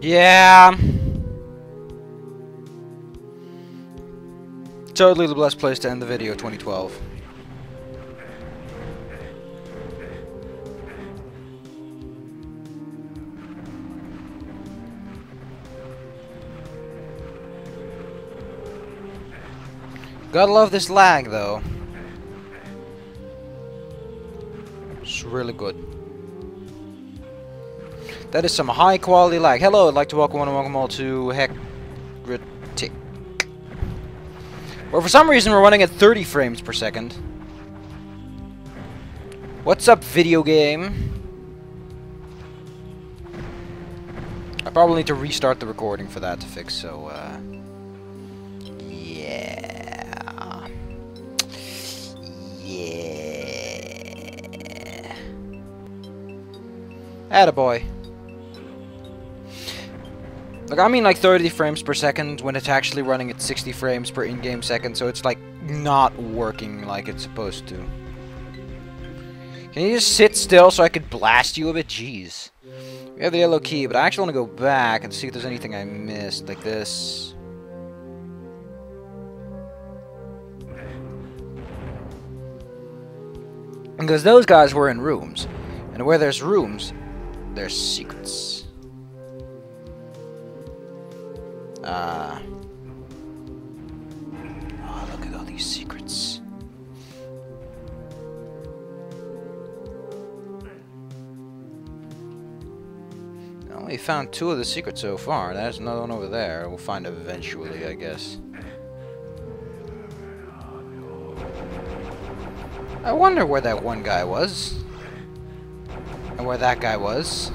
Yeah. Totally the best place to end the video, 2012. Gotta love this lag, though. It's really good. That is some high quality lag. Hello, I'd like to welcome all to Heretic. Well, for some reason we're running at 30 frames per second. What's up, video game? I probably need to restart the recording for that to fix, so, yeah. Yeah. Attaboy. Like, I mean like 30 frames per second when it's actually running at 60 frames per in-game second, so it's like not working like it's supposed to. Can you just sit still so I could blast you a bit? Jeez. We have the yellow key, but I actually want to go back and see if there's anything I missed, like this. Because those guys were in rooms, and where there's rooms, there's secrets. Oh, look at all these secrets. I only found 2 of the secrets so far. There's another one over there. We'll find it eventually, I guess. I wonder where that one guy was. And where that guy was.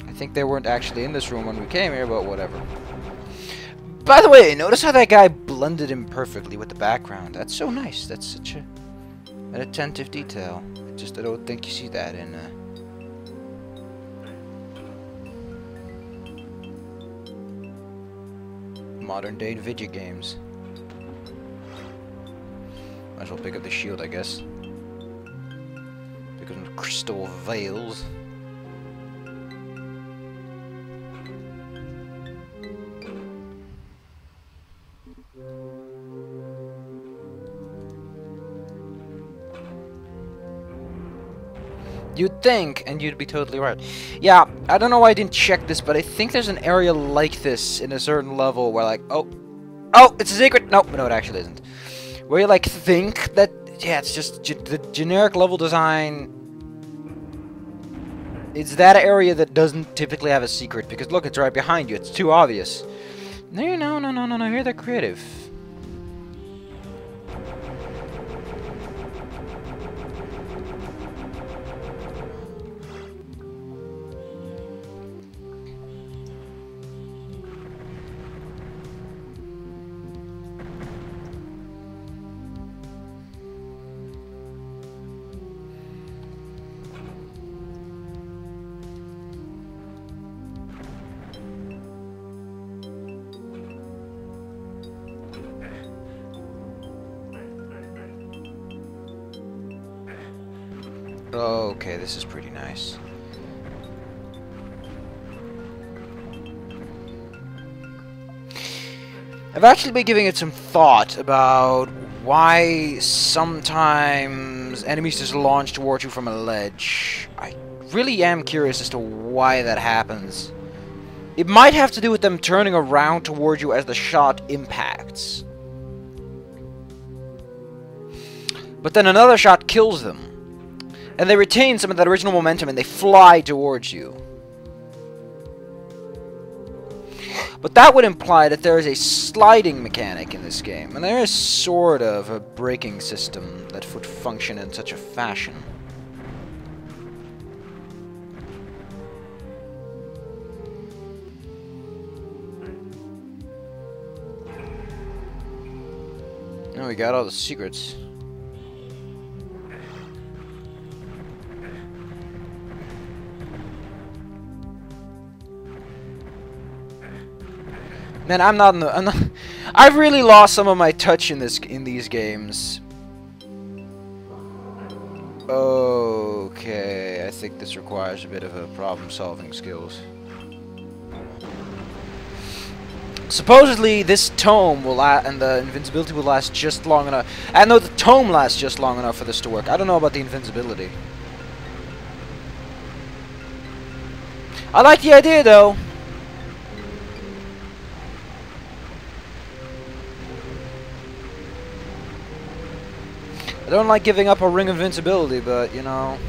I think they weren't actually in this room when we came here, but whatever. By the way, notice how that guy blended in perfectly with the background. That's so nice. That's such an attentive detail. I don't think you see that in modern day video games. Might as well pick up the shield, I guess. Pick up some crystal veils. You'd think, and you'd be totally right. Yeah, I don't know why I didn't check this, but I think there's an area like this in a certain level where, like, oh, it's a secret! No, it actually isn't. Where you, like, think that, yeah, it's just the generic level design. It's that area that doesn't typically have a secret, because look, it's right behind you. It's too obvious. No, here they're creative. Okay, this is pretty nice. I've actually been giving it some thought about why sometimes enemies just launch towards you from a ledge. I really am curious as to why that happens. It might have to do with them turning around towards you as the shot impacts. But then another shot kills them. And they retain some of that original momentum and they fly towards you. But that would imply that there is a sliding mechanic in this game. And there is sort of a braking system that would function in such a fashion. Now we got all the secrets. Man, I'm not. I've really lost some of my touch in these games. Okay, I think this requires a bit of a problem-solving skills. Supposedly, this tome will and the invincibility will last just long enough. I know the tome lasts just long enough for this to work. I don't know about the invincibility. I like the idea, though. I don't like giving up a ring of invincibility, but, you know...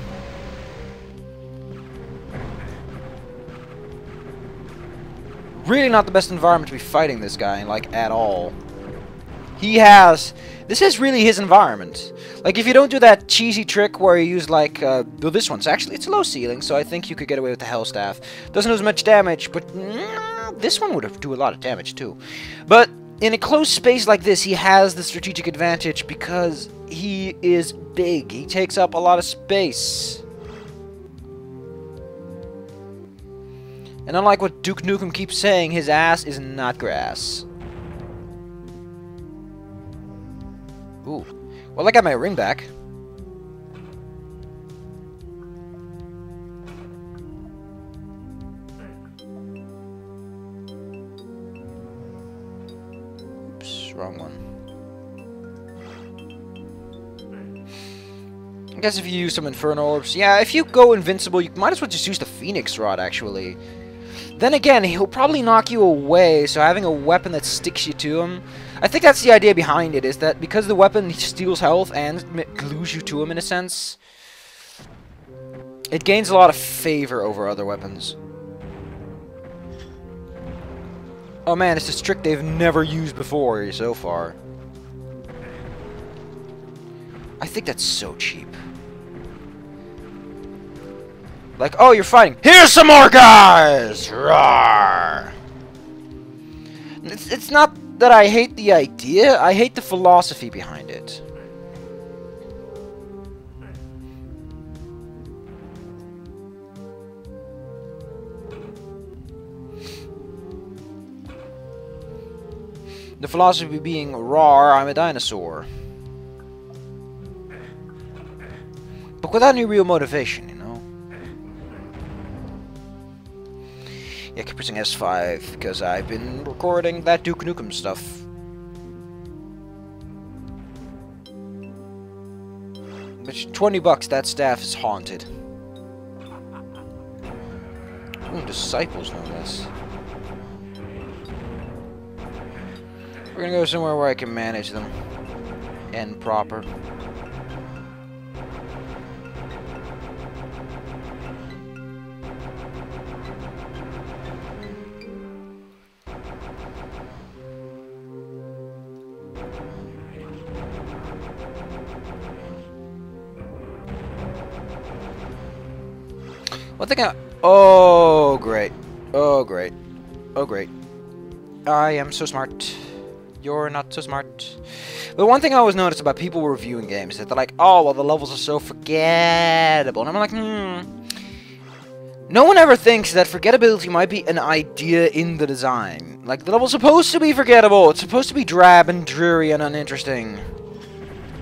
Really not the best environment to be fighting this guy, like, at all. He has... This is really his environment. Like, if you don't do that cheesy trick where you use, like, well, this one's actually, it's low ceiling, so I think you could get away with the Hell Staff. Doesn't do as much damage, but this one would do a lot of damage, too. But in a closed space like this, he has the strategic advantage because he is big. He takes up a lot of space. And unlike what Duke Nukem keeps saying, his ass is not grass. Ooh. Well, I got my ring back. Oops, wrong one. I guess if you use some Inferno Orbs... Yeah, if you go invincible, you might as well just use the Phoenix Rod, actually. Then again, he'll probably knock you away, so having a weapon that sticks you to him... I think that's the idea behind it, is that because the weapon steals health and glues you to him in a sense, it gains a lot of favor over other weapons. Oh man, it's this trick they've never used before so far. I think that's so cheap. Like, oh, you're fighting. Here's some more guys! Roar! It's not that I hate the idea, I hate the philosophy behind it. The philosophy being, rawr, I'm a dinosaur. But without any real motivation, you know? Yeah, keep pressing S5 because I've been recording that Duke Nukem stuff. Which, $20, that staff is haunted. Ooh, disciples, no less. We're gonna go somewhere where I can manage them. And proper. One thing oh, great. Oh, great. Oh, great. I am so smart. You're not so smart. But one thing I always notice about people reviewing games is that they're like, oh, well, the levels are so forgettable. And I'm like, No one ever thinks that forgettability might be an idea in the design. Like, the level's supposed to be forgettable. It's supposed to be drab and dreary and uninteresting.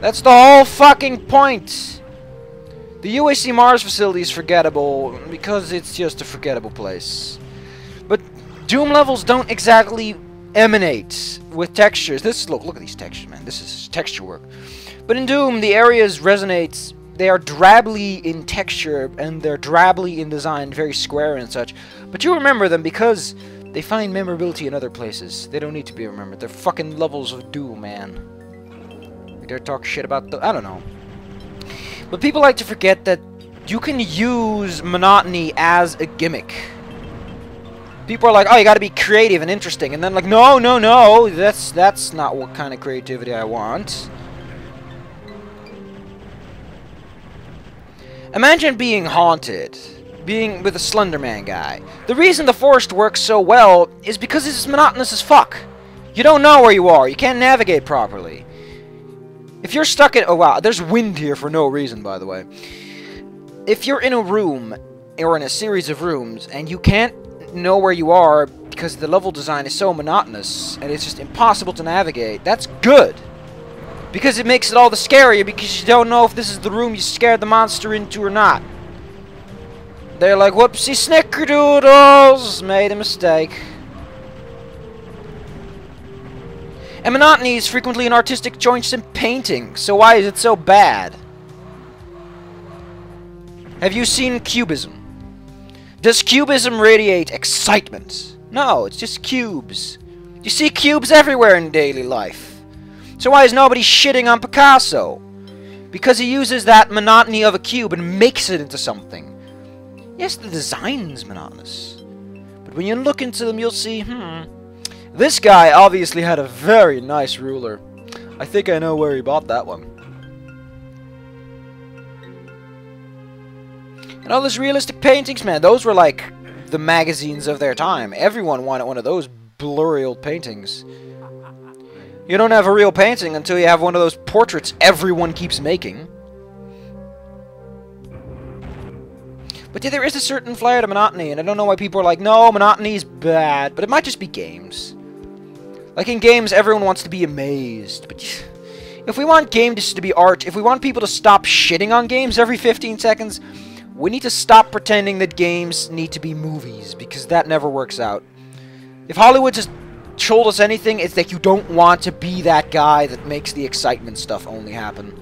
That's the whole fucking point. The UAC Mars facility is forgettable because it's just a forgettable place. But Doom levels don't exactly emanate with textures. Look at these textures, man. This is texture work. But in Doom, the areas resonate. They are drably in texture and they're drably in design, very square and such. But you remember them because they find memorability in other places. They don't need to be remembered. They're fucking levels of Doom, man. They're talking shit about the... I don't know. But people like to forget that you can use monotony as a gimmick. People are like, oh, you gotta be creative and interesting. And then like, no, no, no. That's not what kind of creativity I want. Imagine being haunted. Being with a Slender Man guy. The reason the Forest works so well is because it's monotonous as fuck. You don't know where you are. You can't navigate properly. If you're stuck in... Oh, wow. There's wind here for no reason, by the way. If you're in a room, or in a series of rooms, and you can't know where you are because the level design is so monotonous, and it's just impossible to navigate, that's good. Because it makes it all the scarier, because you don't know if this is the room you scared the monster into or not. They're like, whoopsie snickerdoodles, made a mistake. And monotony is frequently an artistic choice in painting, so why is it so bad? Have you seen cubism? Does cubism radiate excitement? No, it's just cubes. You see cubes everywhere in daily life. So why is nobody shitting on Picasso? Because he uses that monotony of a cube and makes it into something. Yes, the design's monotonous. But when you look into them, you'll see, this guy obviously had a very nice ruler. I think I know where he bought that one. And all those realistic paintings, man, those were like the magazines of their time. Everyone wanted one of those blurry old paintings. You don't have a real painting until you have one of those portraits everyone keeps making. But yeah, there is a certain flair to monotony, and I don't know why people are like, no, monotony is bad. But it might just be games. Like in games, everyone wants to be amazed. But if we want games to be art, if we want people to stop shitting on games every 15 seconds, we need to stop pretending that games need to be movies, because that never works out. If Hollywood just told us anything, it's that you don't want to be that guy that makes the excitement stuff only happen.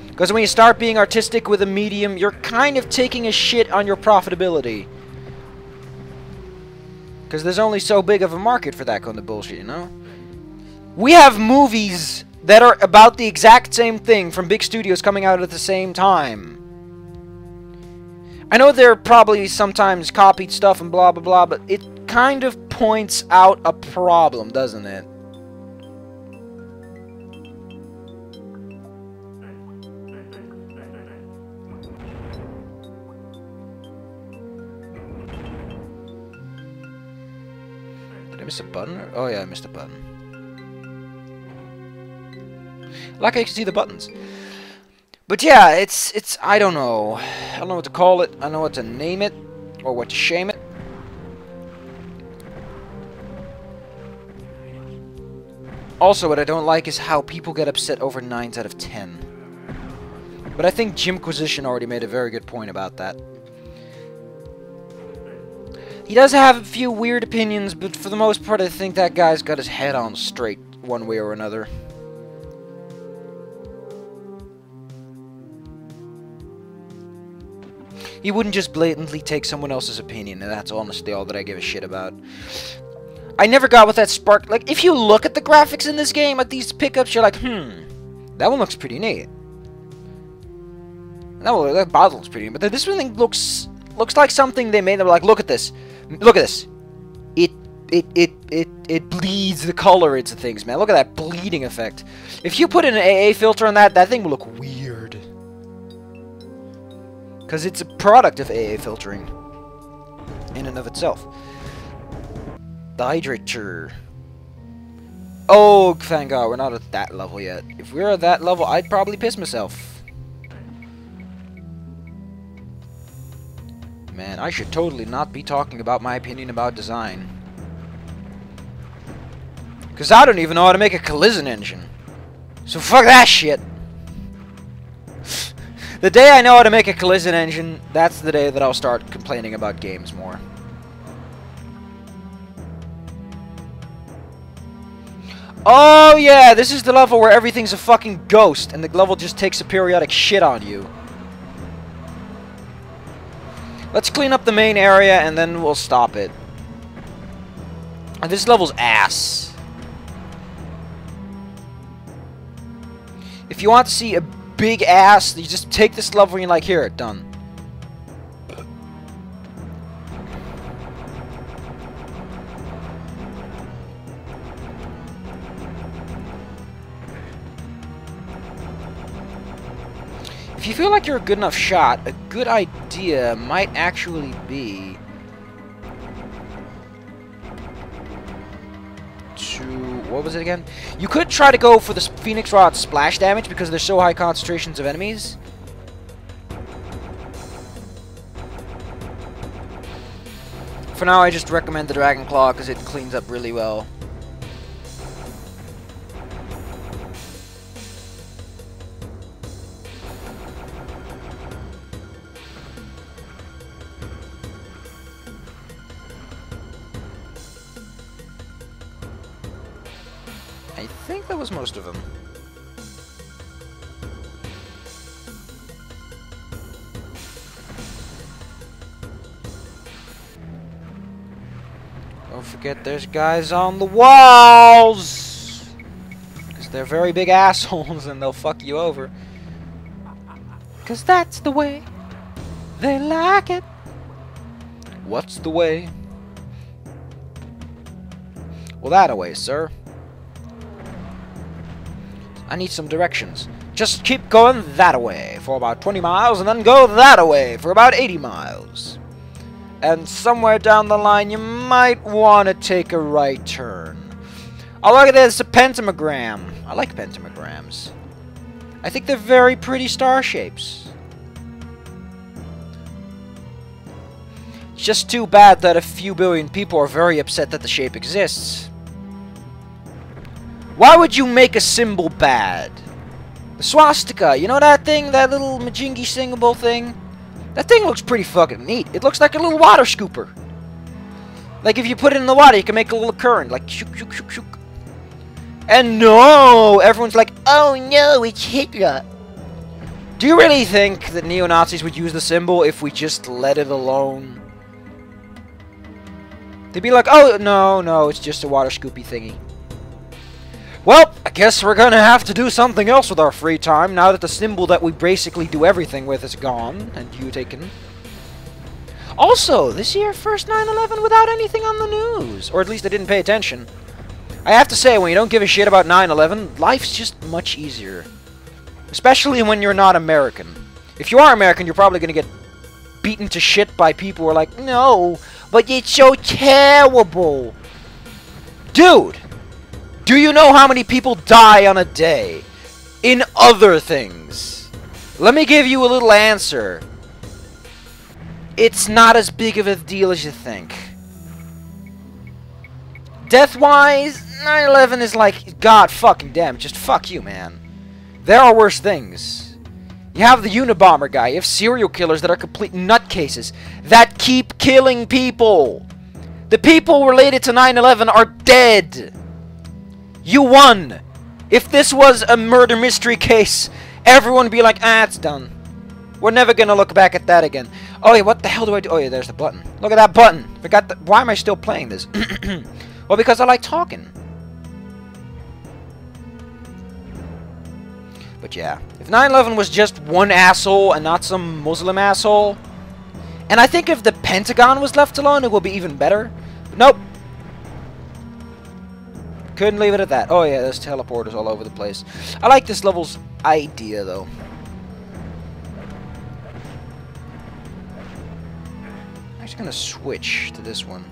Because when you start being artistic with a medium, you're kind of taking a shit on your profitability. Because there's only so big of a market for that kind of bullshit, you know? We have movies that are about the exact same thing from big studios coming out at the same time. I know they're probably sometimes copied stuff and blah blah blah, but it kind of points out a problem, doesn't it? Did I miss a button? Oh yeah, I missed a button. Like I can see the buttons. But yeah, it's I don't know. I don't know what to call it. I don't know what to name it or what to shame it. Also, what I don't like is how people get upset over 9s out of 10. But I think Jimquisition already made a very good point about that. He does have a few weird opinions, but for the most part, I think that guy's got his head on straight one way or another. He wouldn't just blatantly take someone else's opinion, and that's honestly all that I give a shit about. I never got with that spark. Like, if you look at the graphics in this game, at these pickups, you're like, that one looks pretty neat. That bottle looks pretty neat. But this one looks like something they made. They're like, look at this. Look at this. It bleeds the color into things, man. Look at that bleeding effect. If you put in an AA filter on that, that thing will look weird. Because it's a product of AA filtering. In and of itself. The hydrator. Oh, thank God, we're not at that level yet. If we were at that level, I'd probably piss myself. Man, I should totally not be talking about my opinion about design. Because I don't even know how to make a collision engine. So fuck that shit. The day I know how to make a collision engine, that's the day that I'll start complaining about games more. Oh yeah, this is the level where everything's a fucking ghost, and the level just takes a periodic shit on you. Let's clean up the main area, and then we'll stop it. And this level's ass. If you want to see a big ass, you just take this level and you're like, here, done. If you feel like you're a good enough shot, a good idea might actually be to... what was it again? You could try to go for the Phoenix Rod splash damage because there's so high concentrations of enemies. For now, I just recommend the Dragon Claw because it cleans up really well. I think that was most of them. Don't forget there's guys on the walls! Because they're very big assholes and they'll fuck you over. Because that's the way they like it. What's the way? Well, that-a-way, sir. I need some directions. Just keep going that-a-way for about 20 miles and then go that-a-way for about 80 miles. And somewhere down the line, you might want to take a right turn. Oh, look at this, a pentagram. I like pentagrams. I think they're very pretty star shapes. It's just too bad that a few billion people are very upset that the shape exists. Why would you make a symbol bad? The swastika, you know that thing? That little Majingi singable thing? That thing looks pretty fucking neat. It looks like a little water scooper. Like if you put it in the water, you can make a little current. Like shook, shook, shook, shook. And no! Everyone's like, oh no, it's Hitler. Do you really think that neo-Nazis would use the symbol if we just let it alone? They'd be like, oh, no, it's just a water scoopy thingy. Well, I guess we're gonna have to do something else with our free time now that the symbol that we basically do everything with is gone and you taken. Also, this year, first 9/11 without anything on the news. Or at least I didn't pay attention. I have to say, when you don't give a shit about 9/11, life's just much easier. Especially when you're not American. If you are American, you're probably gonna get beaten to shit by people who are like, no, but it's so terrible. Dude! Do you know how many people die on a day? In other things. Let me give you a little answer. It's not as big of a deal as you think. Death-wise, 9/11 is like, god fucking damn, just fuck you, man. There are worse things. You have the Unabomber guy, you have serial killers that are complete nutcases, that keep killing people. The people related to 9/11 are dead. You won! If this was a murder mystery case, everyone would be like, ah, it's done. We're never gonna look back at that again. Oh yeah, what the hell do I do? Oh yeah, there's the button. Look at that button! Forgot the... Why am I still playing this? Well, because I like talking. But yeah, if 9/11 was just one asshole and not some Muslim asshole, and I think if the Pentagon was left alone, it would be even better. But nope. Couldn't leave it at that. Oh yeah, there's teleporters all over the place. I like this level's idea, though. I'm just gonna switch to this one.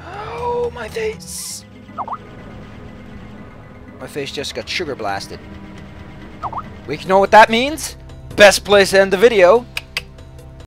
Oh, my face! My face just got sugar blasted. We know what that means? Best place to end the video.